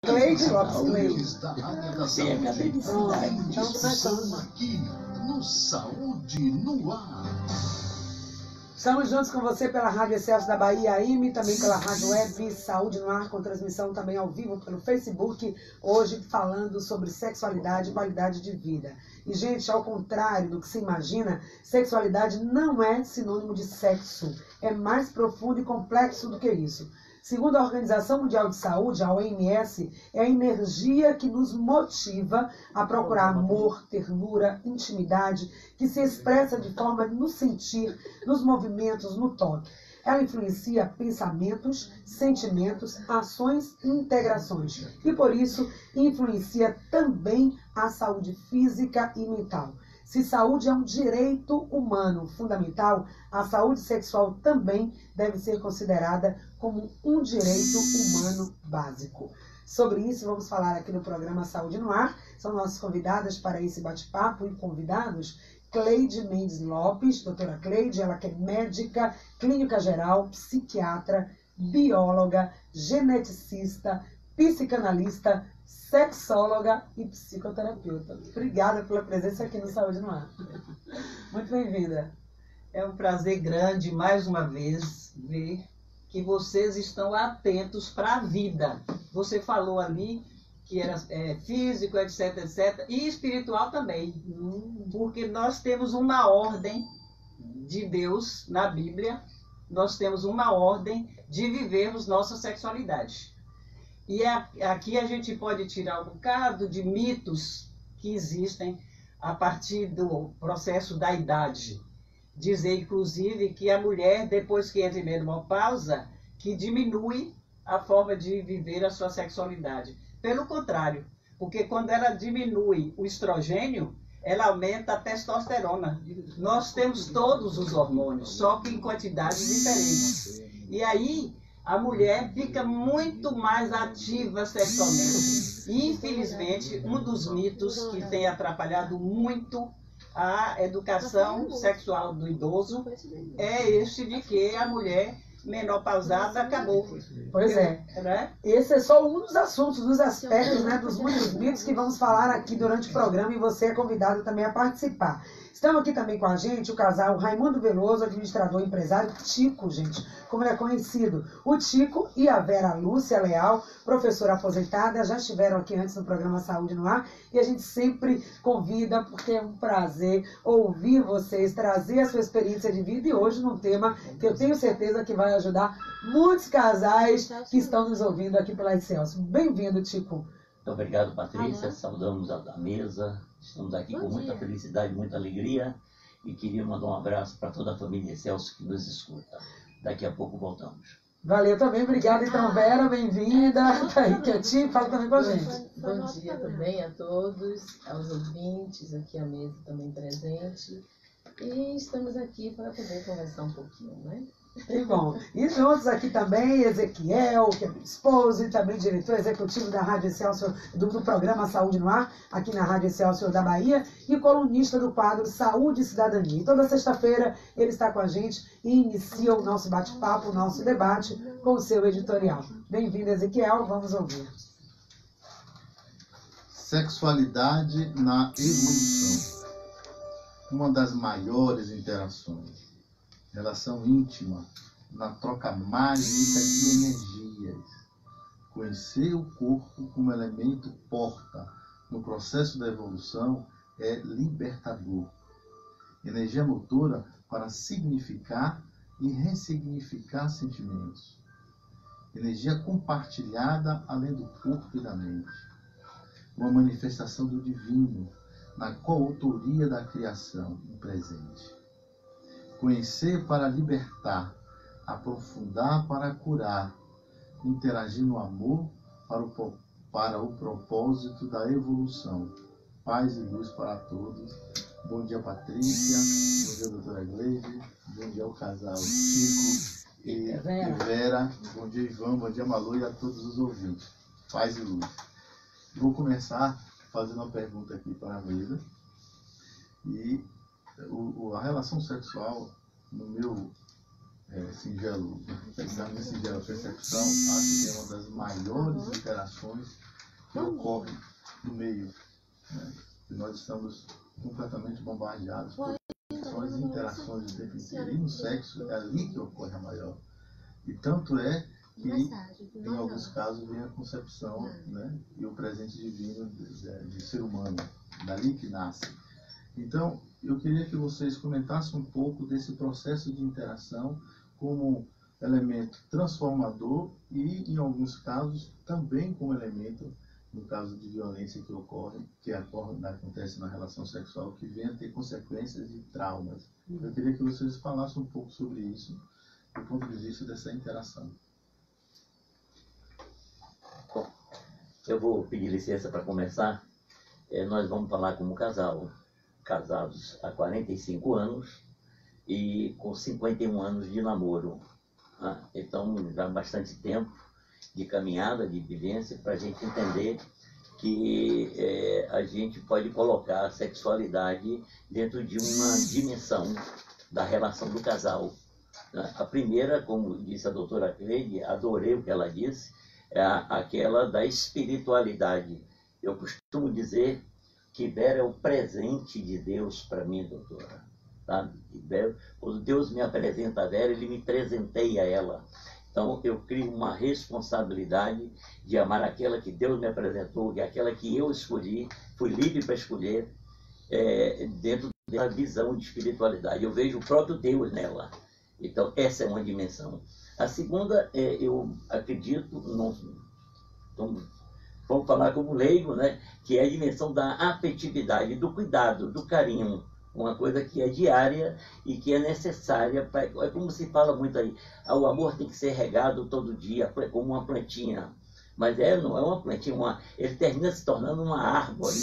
Cleide Lopes Cleide. Então começamos aqui no Saúde no Ar. Estamos juntos com você pela Rádio Excelsior da Bahia AM, também pela Rádio Web Saúde no Ar, com transmissão também ao vivo pelo Facebook, hoje falando sobre sexualidade e qualidade de vida. E, gente, ao contrário do que se imagina, sexualidade não é sinônimo de sexo, é mais profundo e complexo do que isso. Segundo a Organização Mundial de Saúde, a OMS, é a energia que nos motiva a procurar amor, ternura, intimidade, que se expressa de forma no sentir, nos movimentos, no toque. Ela influencia pensamentos, sentimentos, ações e integrações. E, por isso, influencia também a saúde física e mental. Se saúde é um direito humano fundamental, a saúde sexual também deve ser considerada como um direito humano básico. Sobre isso, vamos falar aqui no programa Saúde no Ar. São nossas convidadas para esse bate-papo e convidados Cleide Mendes Lopes, doutora Cleide, ela que é médica, clínica geral, psiquiatra, bióloga, geneticista, psicanalista, sexóloga e psicoterapeuta. Obrigada pela presença aqui no Saúde no Ar. Muito bem-vinda. É um prazer grande, mais uma vez, ver que vocês estão atentos para a vida. Você falou ali que era físico, etc, etc, e espiritual também. Porque nós temos uma ordem de Deus na Bíblia, nós temos uma ordem de vivermos nossa sexualidade. E aqui a gente pode tirar um bocado de mitos que existem a partir do processo da idade. Dizer, inclusive, que a mulher, depois que entra em menopausa, que diminui a forma de viver a sua sexualidade. Pelo contrário, porque quando ela diminui o estrogênio, ela aumenta a testosterona. Nós temos todos os hormônios, só que em quantidades diferentes. E aí a mulher fica muito mais ativa sexualmente. E, infelizmente, um dos mitos que tem atrapalhado muito a educação sexual do idoso é este de que a mulher menopausada acabou. Pois é. Né? Esse é só um dos assuntos, dos aspectos, né, dos muitos mitos que vamos falar aqui durante o programa e você é convidado também a participar. Estão aqui também com a gente o casal Raimundo Veloso, administrador e empresário, Tico, gente, como ele é conhecido. O Tico e a Vera Lúcia Leal, professora aposentada, já estiveram aqui antes no programa Saúde no Ar e a gente sempre convida, porque é um prazer ouvir vocês, trazer a sua experiência de vida e hoje num tema que eu tenho certeza que vai ajudar muitos casais que estão nos ouvindo aqui pela Excelsior. Bem-vindo, Tico. Muito obrigado, Patrícia. Saudamos a mesa. Estamos aqui com muita felicidade, muita alegria. E queria mandar um abraço para toda a família Excelsior que nos escuta. Daqui a pouco voltamos. Valeu também. Obrigada, então, Vera. Bem-vinda. Tá aí quietinho. Fala também com a gente. Bom dia também a todos, aos ouvintes, aqui a mesa também presente. E estamos aqui para poder conversar um pouquinho, né? Que bom. E juntos aqui também, Ezequiel, que é meu esposo e também diretor executivo da Rádio Excelsior, do programa Saúde no Ar, aqui na Rádio Excelsior da Bahia, e colunista do quadro Saúde e Cidadania. E toda sexta-feira ele está com a gente e inicia o nosso bate-papo, o nosso debate com o seu editorial. Bem-vindo, Ezequiel, vamos ouvir. Sexualidade na evolução. Uma das maiores interações. Relação íntima na troca magnífica de energias. Conhecer o corpo como elemento porta no processo da evolução é libertador. Energia motora para significar e ressignificar sentimentos. Energia compartilhada além do corpo e da mente. Uma manifestação do divino na coautoria da criação no presente. Conhecer para libertar, aprofundar para curar, interagir no amor para o propósito da evolução. Paz e luz para todos. Bom dia, Patrícia. Bom dia, doutora Cleide. Bom dia ao casal Chico e Vera. Bom dia, Ivan. Bom dia, Malu, e a todos os ouvintes. Paz e luz. Vou começar fazendo uma pergunta aqui para a mesa. E a relação sexual, no meu singela percepção, acho que é uma das maiores interações que ocorre no meio, né? E nós estamos completamente bombardeados por as interações o tempo inteiro. E no sexo é ali que ocorre a maior. E tanto é que, em alguns casos, vem a concepção, né? E o presente divino de ser humano, dali que nasce. Então, eu queria que vocês comentassem um pouco desse processo de interação como elemento transformador e, em alguns casos, também como elemento, no caso de violência que acontece na relação sexual, que vem a ter consequências de traumas. Eu queria que vocês falassem um pouco sobre isso, do ponto de vista dessa interação. Bom, eu vou pedir licença para começar. Nós vamos falar como casal, casados há 45 anos e com 51 anos de namoro. Então, já há bastante tempo de caminhada, de vivência, para a gente entender que a gente pode colocar a sexualidade dentro de uma dimensão da relação do casal. A primeira, como disse a doutora Cleide, adorei o que ela disse, é aquela da espiritualidade. Eu costumo dizer que Vera é o presente de Deus para mim, doutora. Tá? Quando Deus me apresenta a Vera, Ele me presenteia ela. Então, eu crio uma responsabilidade de amar aquela que Deus me apresentou, e aquela que eu escolhi, fui livre para escolher, dentro da visão de espiritualidade. Eu vejo o próprio Deus nela. Então, essa é uma dimensão. A segunda, eu acredito, vamos falar como leigo, né? Que é a dimensão da afetividade, do cuidado, do carinho. Uma coisa que é diária e que é necessária. É como se fala muito aí, o amor tem que ser regado todo dia, como uma plantinha. Mas não é uma plantinha, ele termina se tornando uma árvore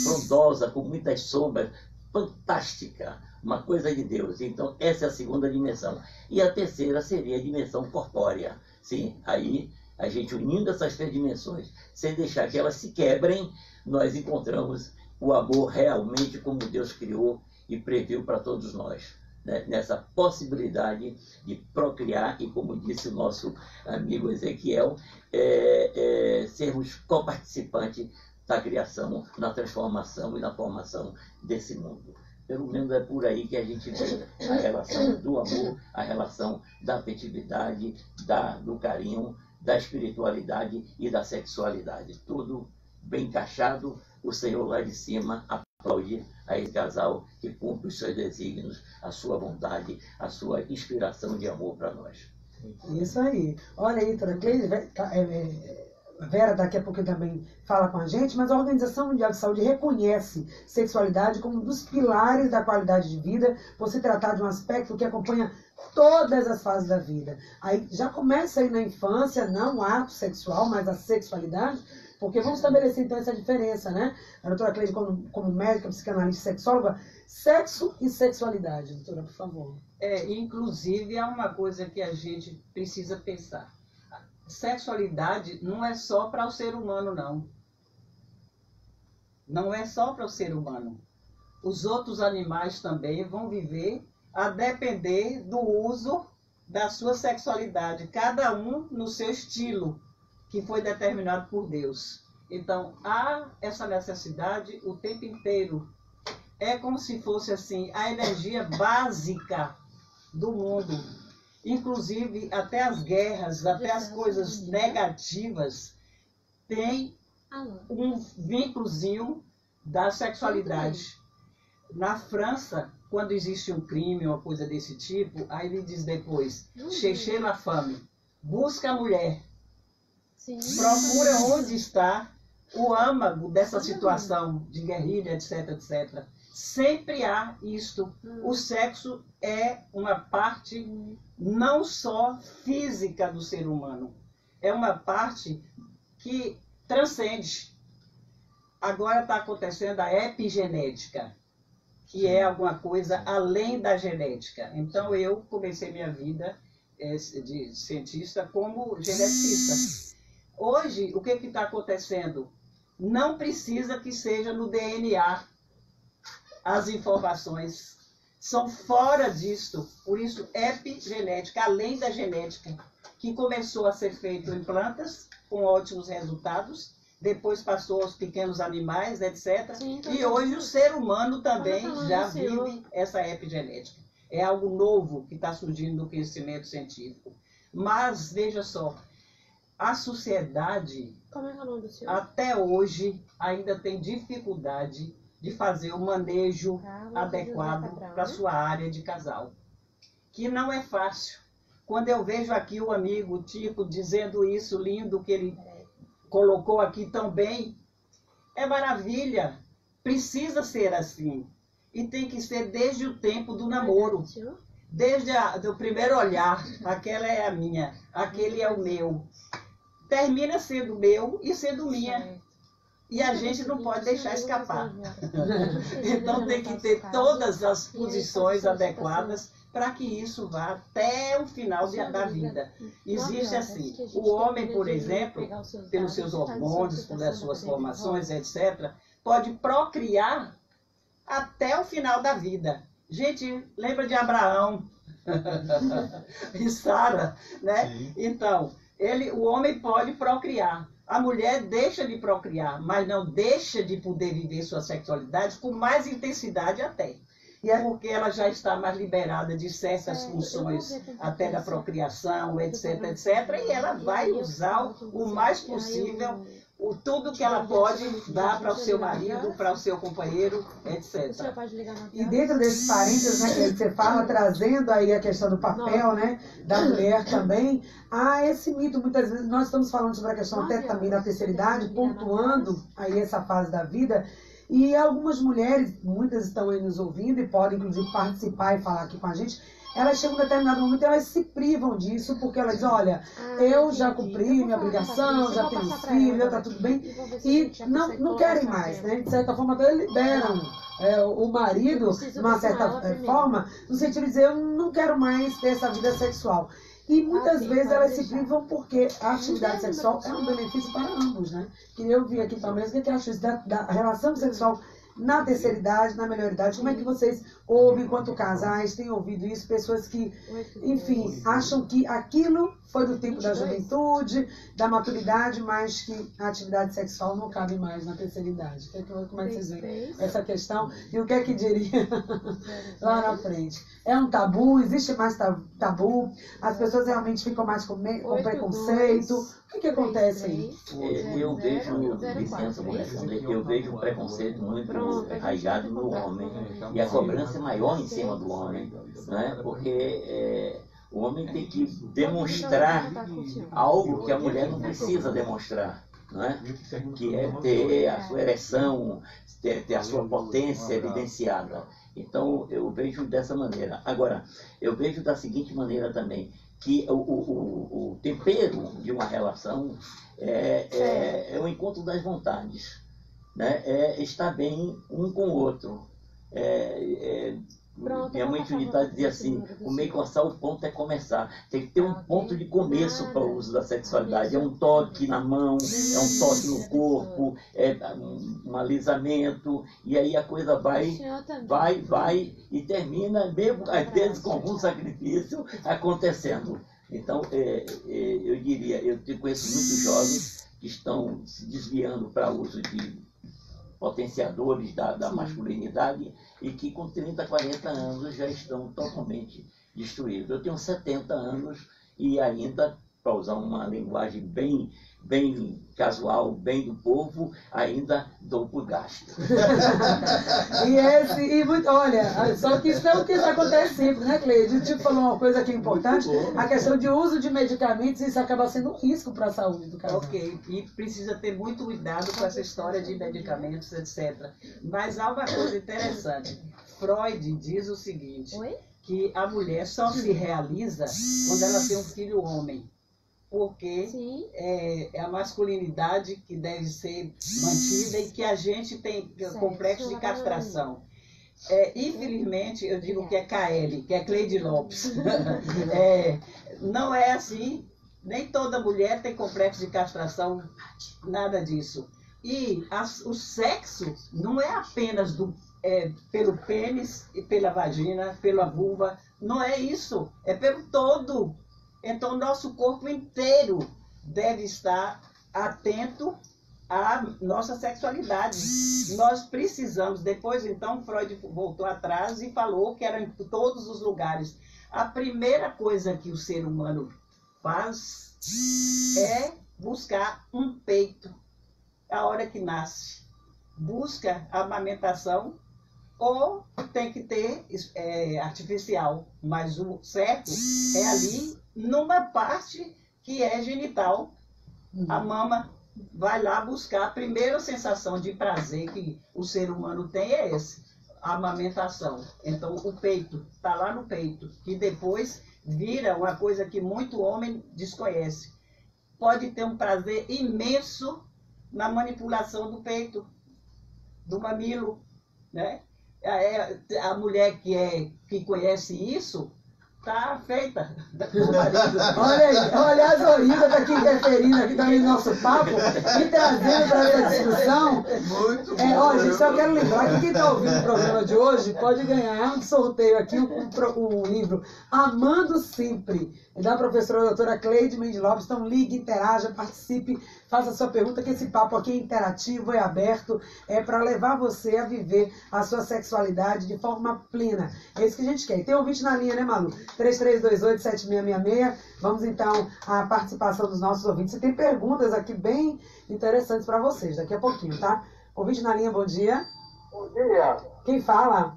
frondosa, com muitas sombras, fantástica, uma coisa de Deus. Então, essa é a segunda dimensão. E a terceira seria a dimensão corpórea. Sim, aí a gente unindo essas três dimensões, sem deixar que elas se quebrem, nós encontramos o amor realmente como Deus criou e previu para todos nós, né? Nessa possibilidade de procriar e, como disse o nosso amigo Ezequiel, sermos coparticipantes da criação, na transformação e na formação desse mundo. Pelo menos é por aí que a gente vê a relação do amor, a relação da afetividade, do carinho, da espiritualidade e da sexualidade. Tudo bem encaixado, o Senhor lá de cima aplaude a esse casal que cumpre os seus desígnios, a sua vontade, a sua inspiração de amor para nós. Isso aí. Olha aí, doutora Cleide, Vera daqui a pouco também fala com a gente, mas a Organização Mundial de Saúde reconhece sexualidade como um dos pilares da qualidade de vida, por se tratar de um aspecto que acompanha todas as fases da vida. Aí já começa aí na infância, não o ato sexual, mas a sexualidade, porque vamos estabelecer então essa diferença, né? A doutora Cleide, como médica, psicanalista, sexóloga, sexo e sexualidade. Doutora, por favor. Inclusive, há uma coisa que a gente precisa pensar. Sexualidade não é só para o ser humano, não. Não é só para o ser humano. Os outros animais também vão viver a depender do uso da sua sexualidade, cada um no seu estilo, que foi determinado por Deus. Então, há essa necessidade o tempo inteiro. É como se fosse assim, a energia básica do mundo. Inclusive, até as guerras, até as coisas negativas, tem um vínculozinho da sexualidade. Na França, quando existe um crime, uma coisa desse tipo, aí ele diz depois, cherchez la femme, busca a mulher. Sim. Procura onde está o âmago dessa situação de guerrilha, etc, etc. Sempre há isto. O sexo é uma parte não só física do ser humano, é uma parte que transcende. Agora está acontecendo a epigenética, que é alguma coisa além da genética. Então eu comecei minha vida de cientista como geneticista. Hoje, o que está acontecendo? Não precisa que seja no DNA as informações. São fora disto. Por isso, epigenética, além da genética, que começou a ser feito em plantas, com ótimos resultados, depois passou aos pequenos animais, etc. Sim, E hoje o ser humano também Quando já falando do senhor. vive essa epigenética. É algo novo que está surgindo do conhecimento científico. Mas, veja só, a sociedade, Como é que é o nome do senhor? até hoje, ainda tem dificuldade de fazer o manejo Carlos adequado José Cabral, para a né? sua área de casal. Que não é fácil. Quando eu vejo aqui o amigo, o Tico, dizendo isso lindo que ele colocou aqui tão bem, é maravilha. Precisa ser assim. E tem que ser desde o tempo do namoro. Senhor? Desde o primeiro olhar, aquela é a minha, aquele é o meu. Termina sendo meu e sendo minha. E a gente não pode deixar escapar. Então tem que ter todas as posições adequadas para que isso vá até o final da vida. Existe assim, o homem, por exemplo, pelos seus hormônios, pelas suas formações, etc., pode procriar até o final da vida. Gente, lembra de Abraão e Sara, né? Sim. Então, o homem pode procriar. A mulher deixa de procriar, mas não deixa de poder viver sua sexualidade com mais intensidade até. Porque ela já está mais liberada de certas funções, até da procriação, etc, etc. E ela vai usar o mais possível tudo que ela pode dar para o seu marido, para o seu companheiro, O senhor etc. pode ligar na E tela? dentro desses parênteses, né, que você fala, trazendo aí a questão do papel, né, da mulher também, há esse mito, muitas vezes, nós estamos falando sobre a questão até também da terceira idade, pontuando aí essa fase da vida, e algumas mulheres, muitas estão aí nos ouvindo e podem, inclusive, participar e falar aqui com a gente, elas chegam a um determinado momento e elas se privam disso, porque elas dizem, olha, eu já cumpri minha obrigação, já tenho filho, já está tudo bem, e não querem mais, né? De certa forma até liberam o marido, de uma certa forma, no sentido de dizer, eu não quero mais ter essa vida sexual. E muitas vezes elas se privam porque a atividade sexual é um benefício para ambos, né? Que eu vi aqui também, o que acho isso da relação sexual na terceira idade, na melhor idade. Como é que vocês ouvem, enquanto casais, têm ouvido isso? Pessoas que, enfim, acham que aquilo foi do tempo da juventude, da maturidade, mas que a atividade sexual não cabe mais na terceira idade. Como é que vocês veem essa questão? E o que é que diria lá na frente? É um tabu? Existe mais tabu? As pessoas realmente ficam mais com preconceito? O que acontece aí? Eu vejo, licença, vou responder, eu vejo um preconceito muito arraigado no homem. E a cobrança é maior em cima do homem, né? Porque o homem tem que demonstrar algo que a mulher não precisa demonstrar, não é? Que é ter a sua ereção, ter a sua potência evidenciada. Então, eu vejo dessa maneira. Agora, eu vejo da seguinte maneira também, que o tempero de uma relação é o encontro das vontades, né? É estar bem um com o outro. Minha mãe Trinidade dizia assim, o meio coçar, o ponto é começar. Tem que ter um ponto de começo para o uso da sexualidade. É um toque na mão, é um toque no corpo, é um alisamento, e aí a coisa vai e termina, mesmo às vezes com algum sacrifício acontecendo. Então, eu diria, eu conheço muitos jovens que estão se desviando para uso de potenciadores da masculinidade e que com 30, 40 anos já estão totalmente destruídos. Eu tenho 70 anos e ainda, para usar uma linguagem bem casual, bem do povo, ainda dou por gasto. Olha, só que isso é o que acontece sempre, né, Cleide? O Tico falou uma coisa que é importante, a questão de uso de medicamentos, isso acaba sendo um risco para a saúde do casal. Ok, e precisa ter muito cuidado com essa história de medicamentos, etc. Mas há uma coisa interessante. Freud diz o seguinte, que a mulher só se realiza quando ela tem um filho homem. Porque é a masculinidade que deve ser mantida e que a gente tem complexo de castração. Infelizmente, eu digo que é KL, que é Cleide Lopes. Não é assim, nem toda mulher tem complexo de castração, nada disso. E o sexo não é apenas pelo pênis e pela vagina, pela vulva, não é isso, é pelo todo. Então, o nosso corpo inteiro deve estar atento a nossa sexualidade. Nós precisamos, depois então Freud voltou atrás e falou que era em todos os lugares. A primeira coisa que o ser humano faz é buscar um peito, a hora que nasce. Busca a amamentação ou tem que ter artificial, mas o certo é ali numa parte que é genital. A mama vai lá buscar. A primeira sensação de prazer que o ser humano tem é esse, a amamentação. Então o peito, está lá no peito, que depois vira uma coisa que muito homem desconhece. Pode ter um prazer imenso na manipulação do peito, do mamilo, né? A mulher que conhece isso, tá feita. Olha aí, olha a Zorinda tá aqui interferindo aqui também no nosso papo e trazendo para essa discussão. Muito bom. Olha, gente, só quero lembrar que quem está ouvindo o programa de hoje pode ganhar um sorteio aqui, um livro Amando Sempre, da professora doutora Cleide Mendes Lopes. Então ligue, interaja, participe, faça a sua pergunta, que esse papo aqui é interativo, é aberto, é para levar você a viver a sua sexualidade de forma plena. É isso que a gente quer. E tem ouvinte na linha, né, Malu? 3328-7666. Vamos então à participação dos nossos ouvintes. E tem perguntas aqui bem interessantes para vocês, daqui a pouquinho, tá? Ouvinte na linha, bom dia. Bom dia. Quem fala?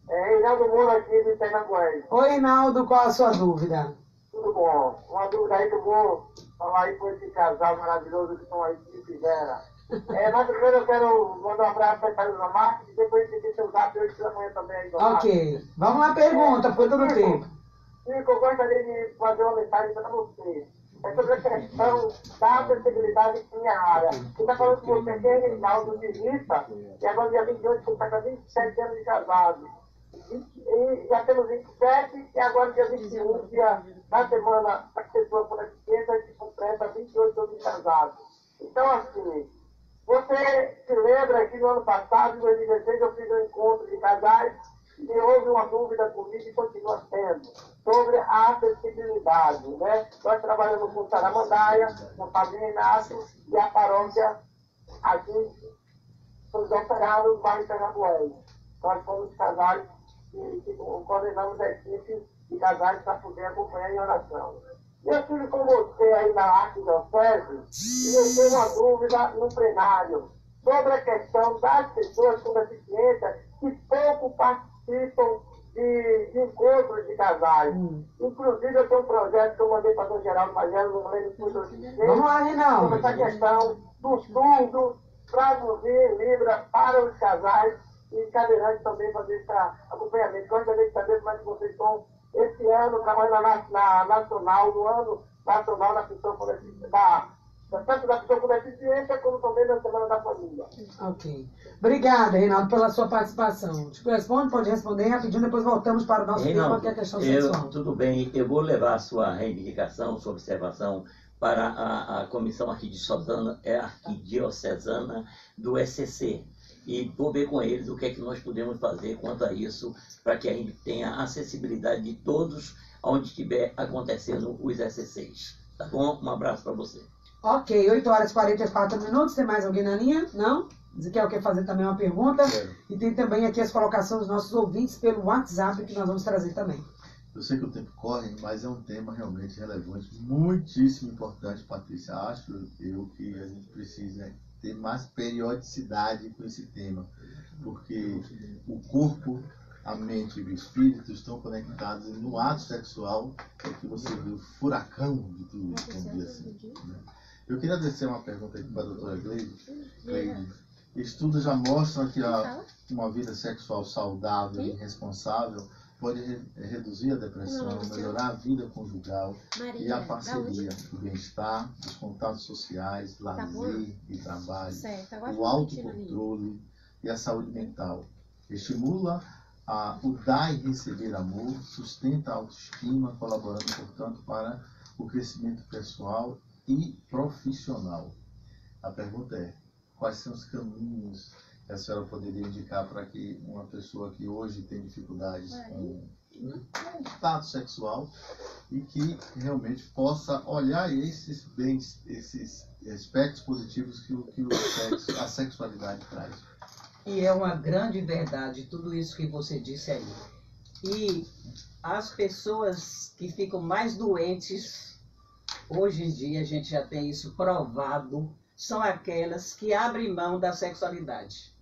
É Reinaldo Moura aqui de Pernambués. Oi, Reinaldo, qual a sua dúvida? Tudo bom? Uma dúvida aí que eu vou falar aí com esse casal maravilhoso que estão aí, que fizeram. Mas primeiro eu quero mandar um abraço para a Itália da Marca e depois seguir seu zap hoje pela manhã também. Aí, Ok. Vamos lá, pergunta, por todo o tempo. Chico, eu gostaria de fazer uma mensagem para você. É sobre a questão da acessibilidade em minha área. Você está falando com você que é Reinaldo de Vista, e agora dia 28 você está com 27 anos de casado. E já temos 27, e agora dia 21, dia da semana da pessoa por deficiência, a gente completa 28 anos de casado. Então, assim, você se lembra que no ano passado, em 2016, eu fiz um encontro de casais e houve uma dúvida comigo e continua sendo sobre a acessibilidade, né? Nós trabalhamos com Saramandaia, com o Padre Inácio e a paróquia aqui nos operados no bairro Pernambués. Nós fomos casais que coordenamos a equipe de casais para poder acompanhar em oração. E eu estive com você aí na arquidiocese e eu tenho uma dúvida no plenário sobre a questão das pessoas com deficiência que pouco participam de encontros de casais. Inclusive, eu tenho um projeto que eu mandei para o Dom Geraldo Magelo, no meio do Vamos lá, Reinaldo. sobre essa questão do surdo, traduzir Libra para os casais e cadeirantes também fazer esse acompanhamento. Gostaria de saber como é que vocês estão esse ano trabalhando na Nacional, no ano nacional da pessoa com deficiência, tanto da pessoa com deficiência, como também na Semana da Família. Ok. Obrigada, Reinaldo, pela sua participação. Tipo, responde, pode responder rapidinho, depois voltamos para o nosso tema, que é a questão sexual. Tudo bem, eu vou levar a sua reivindicação, sua observação para a comissão arquidiocesana do SCC. E vou ver com eles o que é que nós podemos fazer quanto a isso, para que a gente tenha acessibilidade de todos onde estiver acontecendo os SCCs. Tá bom? Um abraço para você. Ok, 8 horas e 44 minutos. Tem mais alguém na linha? Não? Ezequiel quer fazer também uma pergunta. E tem também aqui as colocações dos nossos ouvintes pelo WhatsApp, que nós vamos trazer também. Eu sei que o tempo corre, mas é um tema realmente relevante, muitíssimo importante, Patrícia. Acho eu que a gente precisa ter mais periodicidade com esse tema, porque o corpo, a mente e o espírito estão conectados, e no ato sexual é que você vê o furacão de tudo isso, vamos dizer assim, né? Eu queria descer uma pergunta aqui para a doutora Cleide. Estudos já mostram que uma vida sexual saudável e responsável pode reduzir a depressão, melhorar a vida conjugal e a parceria, o bem-estar, os contatos sociais, lazer e trabalho, o autocontrole e a saúde mental. Estimula o dar e receber amor, sustenta a autoestima, colaborando, portanto, para o crescimento pessoal e profissional. A pergunta é: quais são os caminhos que a senhora poderia indicar para que uma pessoa que hoje tem dificuldades com contato sexual e que realmente possa olhar esses bens, esses aspectos positivos que o sexo, a sexualidade traz. E é uma grande verdade tudo isso que você disse aí. E as pessoas que ficam mais doentes, hoje em dia a gente já tem isso provado, são aquelas que abrem mão da sexualidade.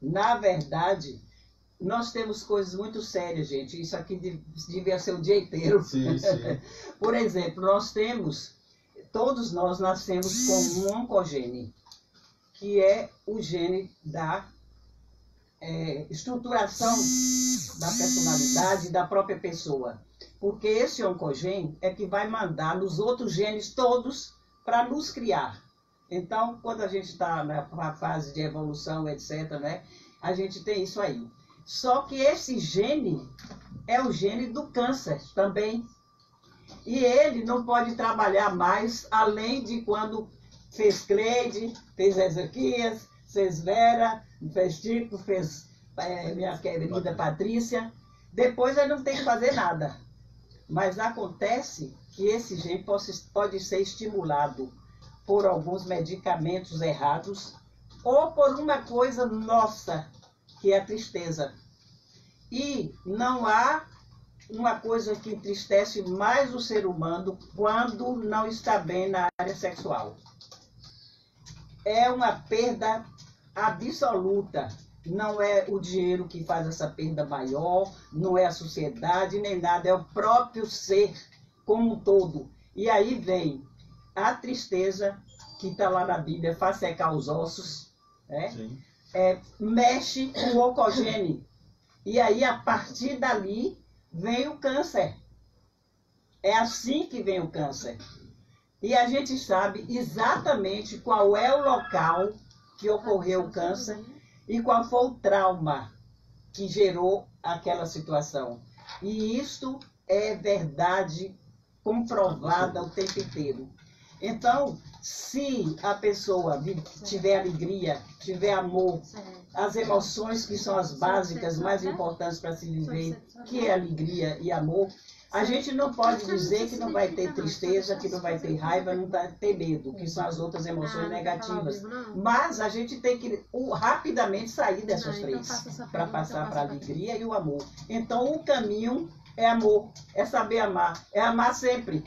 Na verdade, nós temos coisas muito sérias, gente. Isso aqui devia ser o dia inteiro. Sim, sim. Por exemplo, todos nós nascemos com um oncogene, que é o gene da estruturação da personalidade da própria pessoa. Porque esse oncogene é que vai mandar nos outros genes todos para nos criar. Então, quando a gente está na fase de evolução, etc., né, a gente tem isso aí. Só que esse gene é o gene do câncer também. E ele não pode trabalhar mais além de quando fez Cleide, fez Ezequias, fez Vera, fez Tico, fez minha querida Patrícia. Depois ele não tem que fazer nada. Mas acontece que esse gene pode ser estimulado por alguns medicamentos errados ou por uma coisa nossa, que é a tristeza. E não há uma coisa que entristece mais o ser humano quando não está bem na área sexual. É uma perda absoluta. Não é o dinheiro que faz essa perda maior, não é a sociedade, nem nada, é o próprio ser como um todo. E aí vem a tristeza, que está lá na Bíblia, faz secar os ossos, né? Mexe com o oncogene. E aí, a partir dali, vem o câncer. É assim que vem o câncer. E a gente sabe exatamente qual é o local que ocorreu o câncer e qual foi o trauma que gerou aquela situação. E isto é verdade comprovada o tempo inteiro. Então, se a pessoa tiver alegria, tiver amor, as emoções que são as básicas mais importantes para se viver, que é alegria e amor, a gente não pode dizer que não vai ter tristeza, que não vai ter raiva, não vai ter medo, que são as outras emoções negativas. Mas a gente tem que rapidamente sair dessas três, para passar para a alegria e o amor. Então, o caminho é amor, é saber amar, é amar sempre.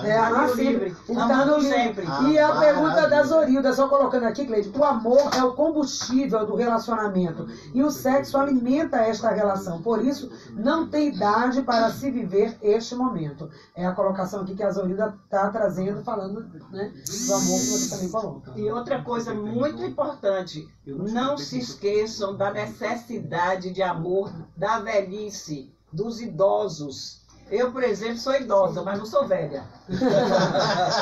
É amar sempre. Amando sempre. E a pergunta da Zorilda, só colocando aqui, Cleide, o amor é o combustível do relacionamento e o sexo alimenta esta relação. Por isso, não tem idade para se viver este momento. É a colocação aqui que a Zorilda está trazendo, falando, né, do amor que você também coloca. E outra coisa muito importante, não se esqueçam da necessidade de amor da velhice, dos idosos. Eu, por exemplo, sou idosa, mas não sou velha.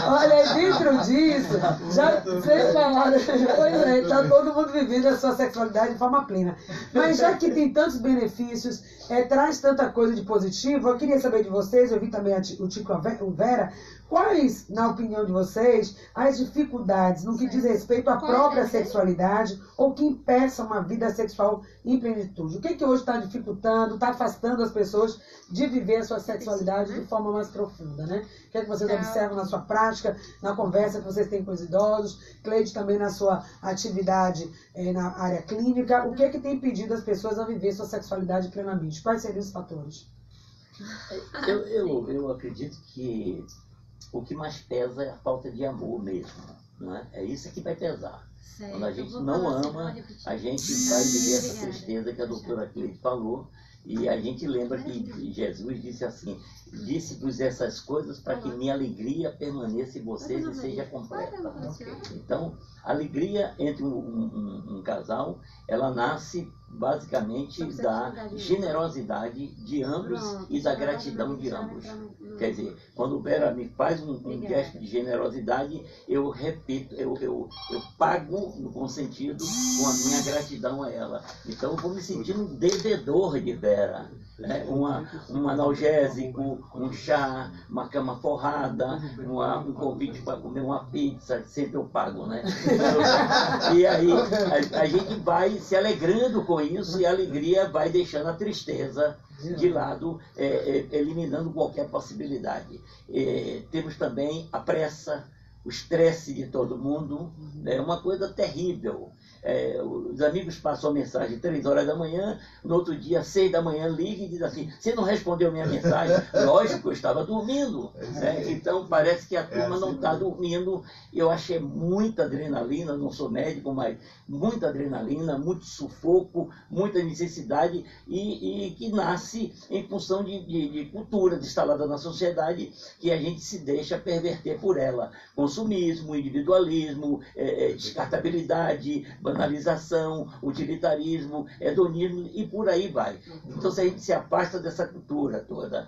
Olha, dentro disso, já vocês falaram, pois é, está todo mundo vivendo a sua sexualidade de forma plena. Mas já que tem tantos benefícios, traz tanta coisa de positivo, eu queria saber de vocês, eu vi também o Tico e o Vera, quais, na opinião de vocês, as dificuldades no que diz respeito à própria sexualidade ou que impeçam uma vida sexual em plenitude? O que hoje está dificultando, está afastando as pessoas de viver a sua sexualidade de forma mais profunda, né? O que vocês observam na sua prática, na conversa que vocês têm com os idosos, Cleide também na sua atividade na área clínica, o que tem impedido as pessoas a viver sua sexualidade plenamente? Quais seriam os fatores? Eu acredito que o que mais pesa é a falta de amor mesmo, não é? É isso que vai pesar. Certo. Quando a gente não ama, a gente vai viver essa tristeza que a doutora Cleide falou. E a gente lembra que Jesus disse assim, disse-vos essas coisas para que minha alegria permaneça em vocês e seja completa. Então, a alegria entre um casal, ela nasce basicamente da generosidade de ambos e da gratidão de ambos. Quer dizer, quando o Vera me faz um gesto de generosidade, eu repito, eu pago no bom sentido com a minha gratidão a ela. Então eu vou me sentindo um devedor de Vera. Um analgésico, um chá, uma cama forrada, um convite para comer uma pizza, sempre eu pago, né? E aí a gente vai se alegrando com isso e a alegria vai deixando a tristeza de lado, eliminando qualquer possibilidade. Temos também a pressa, o estresse de todo mundo, é uma coisa terrível. Os amigos passam a mensagem 3 horas da manhã, no outro dia, 6 da manhã, liga e diz assim: você não respondeu minha mensagem? Lógico, eu estava dormindo. Então parece que a turma não está dormindo. Eu achei muita adrenalina, não sou médico, mas muita adrenalina, muito sufoco, muita necessidade, e que nasce em função de cultura instalada na sociedade, que a gente se deixa perverter por ela. Consumismo, individualismo, descartabilidade, banalização, utilitarismo, hedonismo e por aí vai. Então, se a gente se afasta dessa cultura toda,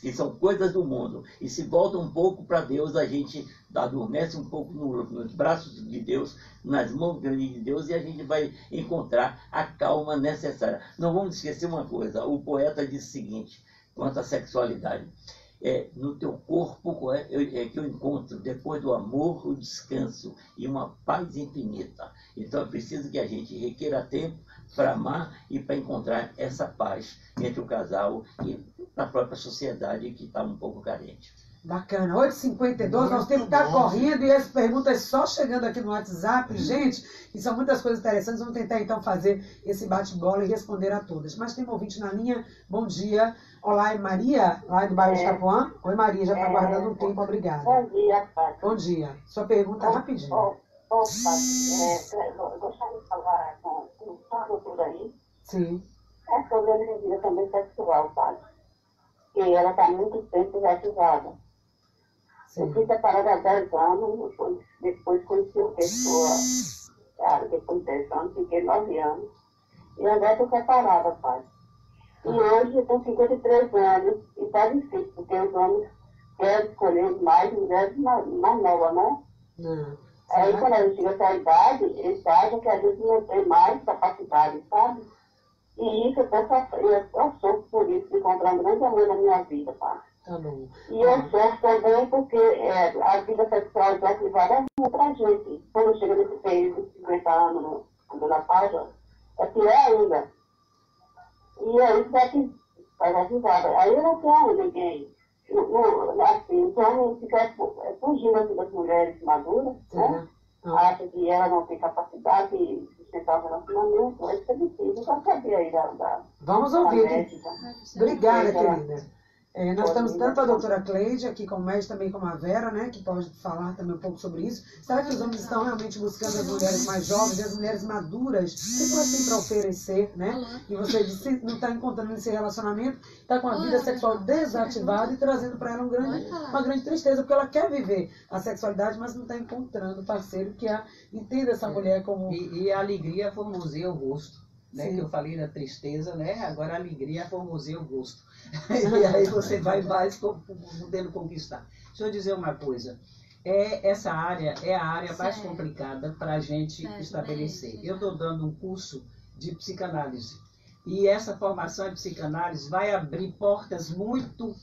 que são coisas do mundo, e se volta um pouco para Deus, a gente adormece um pouco nos braços de Deus, nas mãos grandes de Deus, e a gente vai encontrar a calma necessária. Não vamos esquecer uma coisa: o poeta disse o seguinte, quanto à sexualidade: no teu corpo que eu encontro, depois do amor, o descanso e uma paz infinita. Então é preciso que a gente requeira tempo para amar e para encontrar essa paz entre o casal e na própria sociedade, que está um pouco carente. Bacana. 8h52, nós temos que estar correndo e as perguntas só chegando aqui no WhatsApp, gente, e são muitas coisas interessantes. Vamos tentar então fazer esse bate-bola e responder a todas. Mas tem um ouvinte na linha. Bom dia. Olá, é Maria, lá do bairro de Itapuã. Oi, Maria, já está aguardando um tempo, obrigada. Bom dia, Fátima. Bom dia. Sua pergunta rapidinho. Fátima, eu gostaria de falar com a doutora aí. Sim. É sobre a minha vida também sexual, sabe? Que ela está muito tempo desativada. Eu fui separada há 10 anos, depois conheci uma pessoa, depois de 10 anos, fiquei 9 anos. E agora estou separada, pai. E hoje eu tenho 53 anos e está difícil, porque os homens querem escolher mais mulheres mais novas, né? Aí quando a gente chega a essa idade, eles acham que a gente não tem mais capacidade, sabe? E isso eu sofro por isso, de encontrar um grande amor na minha vida, pai. Tá bom. E eu sofro também porque a vida sexual desativada é muito pra gente. Quando chega nesse período de 50 anos, na página, é pior ainda. E aí vai desativada. Aí eu não quero ninguém. Assim, então fica fugindo assim, das mulheres maduras, né? Acha que ela não tem capacidade de sustentar o relacionamento. Isso é difícil. Eu só sabia aí Vamos ouvir. médica. Obrigada, querida. Nós temos tanto a doutora Cleide aqui como médica, também como a Vera, né, que pode falar também um pouco sobre isso. Será que os homens estão realmente buscando as mulheres mais jovens, as mulheres maduras? O que elas têm para oferecer, né? E você disse, não está encontrando esse relacionamento, está com a vida sexual desativada e trazendo para ela uma grande tristeza, porque ela quer viver a sexualidade, mas não está encontrando parceiro que entenda essa mulher como... E a alegria formoseia o rosto. Né, que eu falei da tristeza, né? Agora a alegria formoseia o gosto. E aí você vai mais podendo conquistar. Deixa eu dizer uma coisa. Essa área é a área mais complicada para a gente estabelecer. Eu estou dando um curso de psicanálise. E essa formação de psicanálise vai abrir portas muito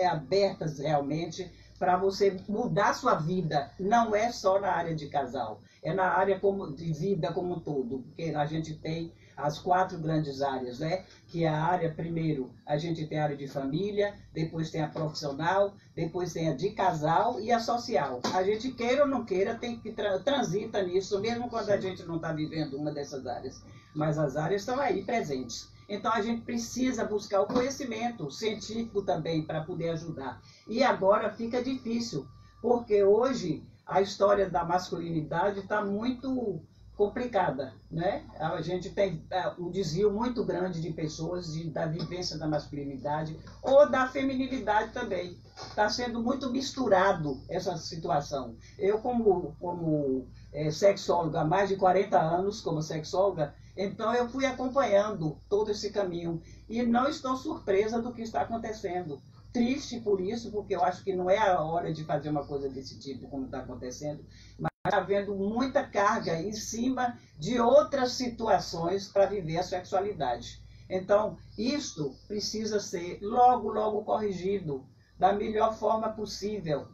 abertas realmente para você mudar sua vida. Não é só na área de casal, é na área de vida como um todo. Porque a gente tem as 4 grandes áreas, né? Que é a área, primeiro, a gente tem a área de família, depois tem a profissional, depois tem a de casal e a social. A gente queira ou não queira, tem que transita nisso, mesmo quando a gente não está vivendo uma dessas áreas. Mas as áreas estão aí presentes. Então a gente precisa buscar o conhecimento científico também para poder ajudar. E agora fica difícil, porque hoje a história da masculinidade está muito complicada, né? A gente tem um desvio muito grande de pessoas da vivência da masculinidade ou da feminilidade também. Está sendo muito misturado essa situação. Eu, como sexóloga há mais de 40 anos, como sexóloga, então eu fui acompanhando todo esse caminho e não estou surpresa do que está acontecendo. Triste por isso, porque eu acho que não é a hora de fazer uma coisa desse tipo como está acontecendo, mas está havendo muita carga em cima de outras situações para viver a sexualidade. Então, isto precisa ser logo corrigido da melhor forma possível.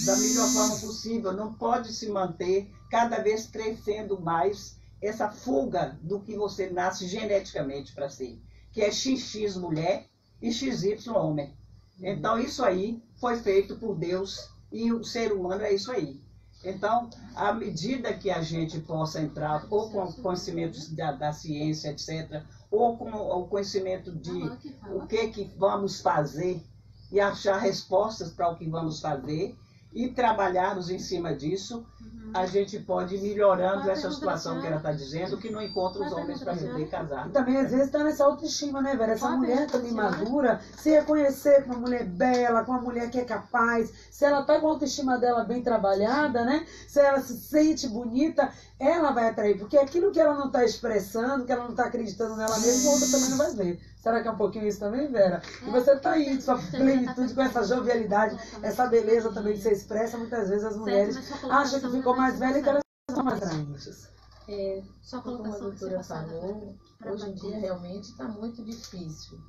Da melhor forma possível. Não pode se manter cada vez crescendo mais essa fuga do que você nasce geneticamente para ser, que é XX mulher e XY homem. Então, isso aí foi feito por Deus e o ser humano é isso aí. Então, à medida que a gente possa entrar ou com conhecimentos da ciência, etc., ou com o conhecimento de o que vamos fazer e achar respostas para o que vamos fazer e trabalharmos em cima disso, a gente pode ir melhorando essa situação que ela está dizendo, que não encontra os homens para poder casar. E também, às vezes, está nessa autoestima, né, Vera? Essa mulher também madura, se reconhecer com uma mulher bela, com uma mulher que é capaz, se ela está com a autoestima dela bem trabalhada, né? Se ela se sente bonita, ela vai atrair. Porque aquilo que ela não está expressando, que ela não está acreditando nela mesma, a outra também não vai ver. Será que é um pouquinho isso também, Vera? E você está aí, de sua plenitude, com essa jovialidade, essa beleza também que você expressa. Muitas vezes as mulheres acham que ficou mais velha e que elas são mais atraentes. Como a doutora falou, hoje em dia realmente está muito difícil.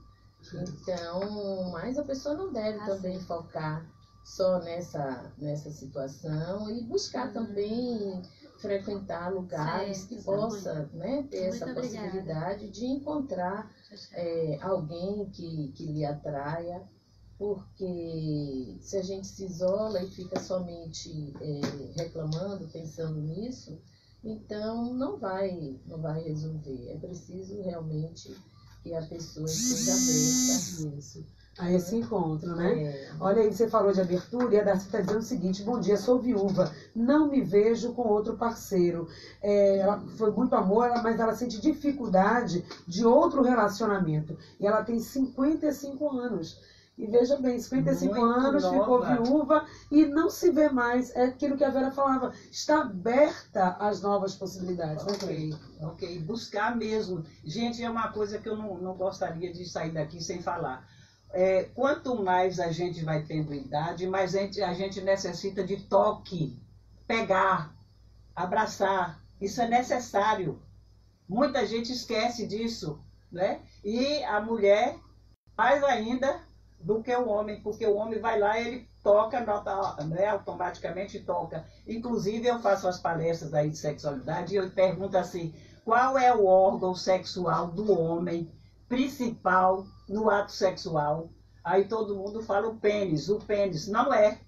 Então, mas a pessoa não deve também focar só nessa situação e buscar também frequentar lugares que possa, né, ter essa possibilidade de encontrar alguém que lhe atraia, porque se a gente se isola e fica somente reclamando, pensando nisso, então não vai resolver. É preciso realmente que a pessoa esteja aberta a esse encontro, né? Olha aí, você falou de abertura e a Darcy está dizendo o seguinte: bom dia, sou viúva, não me vejo com outro parceiro. Ela foi muito amor, mas ela sente dificuldade de outro relacionamento. E ela tem 55 anos. E veja bem, 55 muito anos, nova. Ficou viúva e não se vê mais. É aquilo que a Vera falava, está aberta às novas possibilidades. Ok, buscar mesmo. Gente, é uma coisa que eu não gostaria de sair daqui sem falar. Quanto mais a gente vai tendo idade, mais a gente necessita de toque, pegar, abraçar. Isso é necessário. Muita gente esquece disso, né? E a mulher, mais ainda do que o homem, porque o homem vai lá e ele toca, né, automaticamente toca. Inclusive, eu faço as palestras aí de sexualidade e eu pergunto assim, qual é o órgão sexual do homem principal no ato sexual? Aí todo mundo fala o pênis. O pênis não é.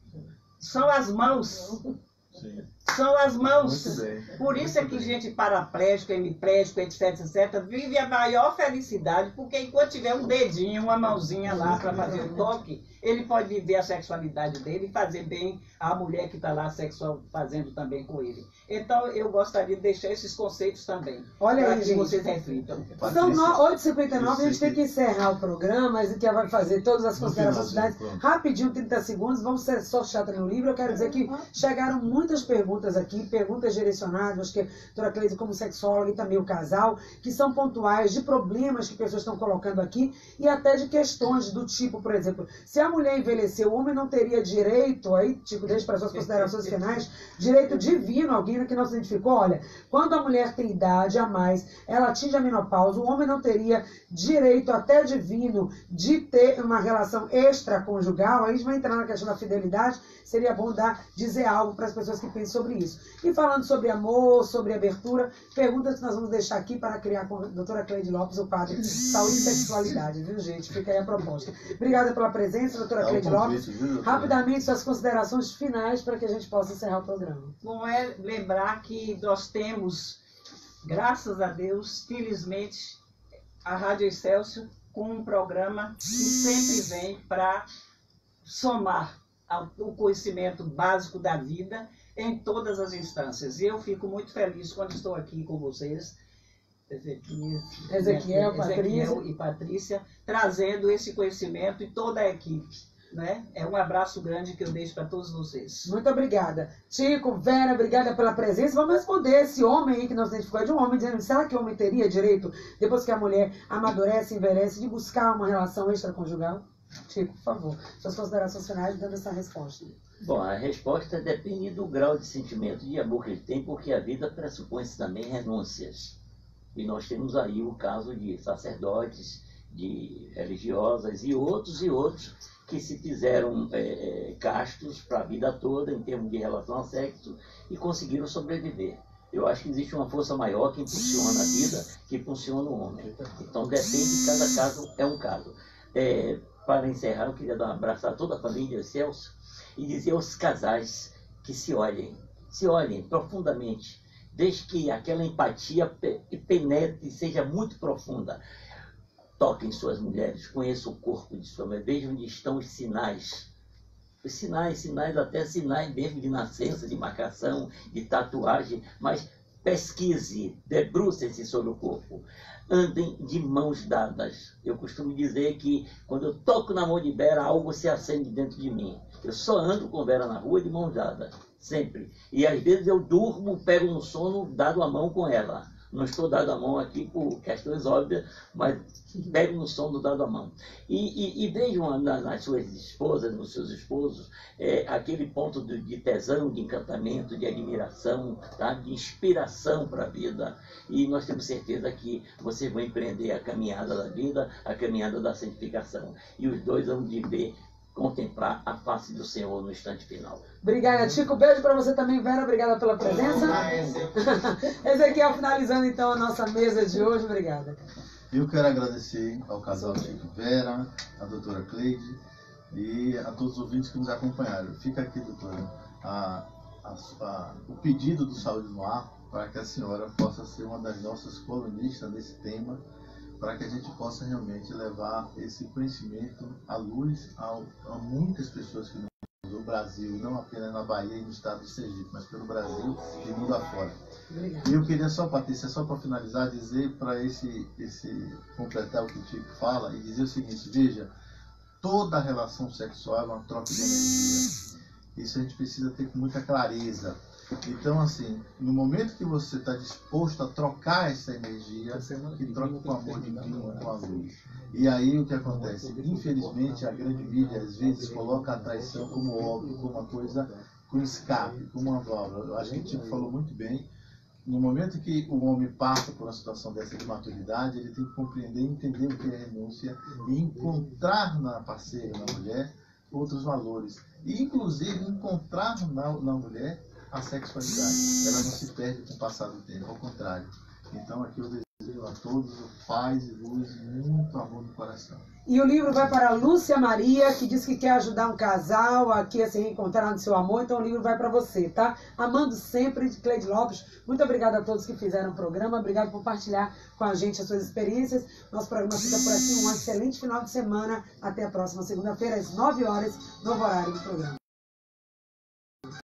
São as mãos. Sim. São as mãos. Muito bem. Por isso é que gente paraplégico, hemiplégico, etc, etc, vive a maior felicidade, porque enquanto tiver um dedinho, uma mãozinha lá para fazer o toque, ele pode viver a sexualidade dele e fazer bem a mulher que está lá sexual fazendo também com ele. Então, eu gostaria de deixar esses conceitos também. Olha aí, que gente. Vocês reflitam. São 8h59, a gente tem que encerrar o programa, mas que vai fazer todas as considerações finais. Rapidinho, 30 segundos, vamos sortear também o livro. Eu quero dizer que chegaram muitas perguntas aqui, perguntas direcionadas, acho que a doutora Cleide como sexóloga e também o casal, que são pontuais de problemas que pessoas estão colocando aqui e até de questões do tipo, por exemplo, se a mulher envelheceu, o homem não teria direito, aí, tipo, deixa para suas considerações finais, direito divino, alguém que não se identificou, olha, quando a mulher tem idade a mais, ela atinge a menopausa, o homem não teria direito até divino de ter uma relação extraconjugal, aí a gente vai entrar na questão da fidelidade, seria bom dizer algo para as pessoas que pensam sobre isso. E falando sobre amor, sobre abertura, perguntas que nós vamos deixar aqui para criar com a doutora Cleide Lopes, o padre Saúde e Sexualidade, viu, gente? Fica aí a proposta. Obrigada pela presença, doutora Cleide Lopes. Rapidamente, suas considerações finais para que a gente possa encerrar o programa. Bom, lembrar que nós temos, graças a Deus, felizmente, a Rádio Excelsior com um programa que sempre vem para somar o conhecimento básico da vida em todas as instâncias. E eu fico muito feliz quando estou aqui com vocês, Ezequiel e Patrícia, trazendo esse conhecimento e toda a equipe. Né? É um abraço grande que eu deixo para todos vocês. Muito obrigada. Tico, Vera, obrigada pela presença. Vamos responder esse homem aí que nos identificou, de um homem dizendo, será que o homem teria direito, depois que a mulher amadurece, envelhece, de buscar uma relação extraconjugal? Tico, por favor, suas considerações finais dando essa resposta. Bom, a resposta depende do grau de sentimento de amor que ele tem, porque a vida pressupõe também renúncias. E nós temos aí o caso de sacerdotes, de religiosas e outros que se fizeram castos para a vida toda em termos de relação ao sexo e conseguiram sobreviver. Eu acho que existe uma força maior que impulsiona a vida, que impulsiona o homem. Então depende, cada caso é um caso. Para encerrar, eu queria dar um abraço a toda a família Celso e dizer aos casais que se olhem profundamente, desde que aquela empatia penetre e seja muito profunda. Toquem suas mulheres, conheçam o corpo de sua mulher, vejam onde estão os sinais. Os sinais, até sinais mesmo de nascença, de marcação, de tatuagem, mas pesquise, debrucem-se sobre o corpo. Andem de mãos dadas. Eu costumo dizer que quando eu toco na mão de Vera, algo se acende dentro de mim. Eu só ando com Vera na rua de mãos dadas, sempre. E às vezes eu durmo, pego no sono, dado a mão com ela. Não estou dado a mão aqui por questões óbvias, mas pego no sono dado a mão. E vejam nas suas esposas, nos seus esposos, aquele ponto de tesão, de encantamento, de admiração, tá? De inspiração para a vida. E nós temos certeza que vocês vão empreender a caminhada da vida, a caminhada da santificação. E os dois vão viver, contemplar a face do Senhor no instante final. Obrigada, Chico. Beijo para você também, Vera. Obrigada pela presença. Ezequiel, finalizando então a nossa mesa de hoje. Obrigada. Eu quero agradecer ao casal Chico e Vera, a doutora Cleide e a todos os ouvintes que nos acompanharam. Fica aqui, doutora, o pedido do Saúde no Ar para que a senhora possa ser uma das nossas colunistas desse tema, para que a gente possa realmente levar esse conhecimento à luz a muitas pessoas que no Brasil, não apenas na Bahia e no estado de Sergipe, mas pelo Brasil e mundo afora. E eu queria só, Patrícia, só para finalizar, dizer para esse completar o que o Chico fala e dizer o seguinte: veja, toda relação sexual é uma troca de energia. Isso a gente precisa ter com muita clareza. Então, assim, no momento que você está disposto a trocar essa energia, que troca com o amor divino, com a luz. E aí o que acontece? Infelizmente, a grande mídia às vezes coloca a traição como óbvio, como uma coisa, com escape, como uma válvula. Eu acho que o Chico falou muito bem. No momento que o homem passa por uma situação dessa de maturidade, ele tem que compreender e entender o que é renúncia e encontrar na parceira, na mulher, outros valores. E, inclusive, encontrar na mulher a sexualidade. Ela não se perde com o passar do tempo, ao contrário. Então aqui eu desejo a todos paz e luz e muito amor no coração. E o livro vai para a Lúcia Maria, que diz que quer ajudar um casal aqui a se reencontrar no seu amor, então o livro vai para você, tá? Amando sempre, de Cleide Lopes. Muito obrigada a todos que fizeram o programa, obrigado por partilhar com a gente as suas experiências. Nosso programa fica por aqui, um excelente final de semana. Até a próxima segunda-feira, às 9 horas, novo horário do programa.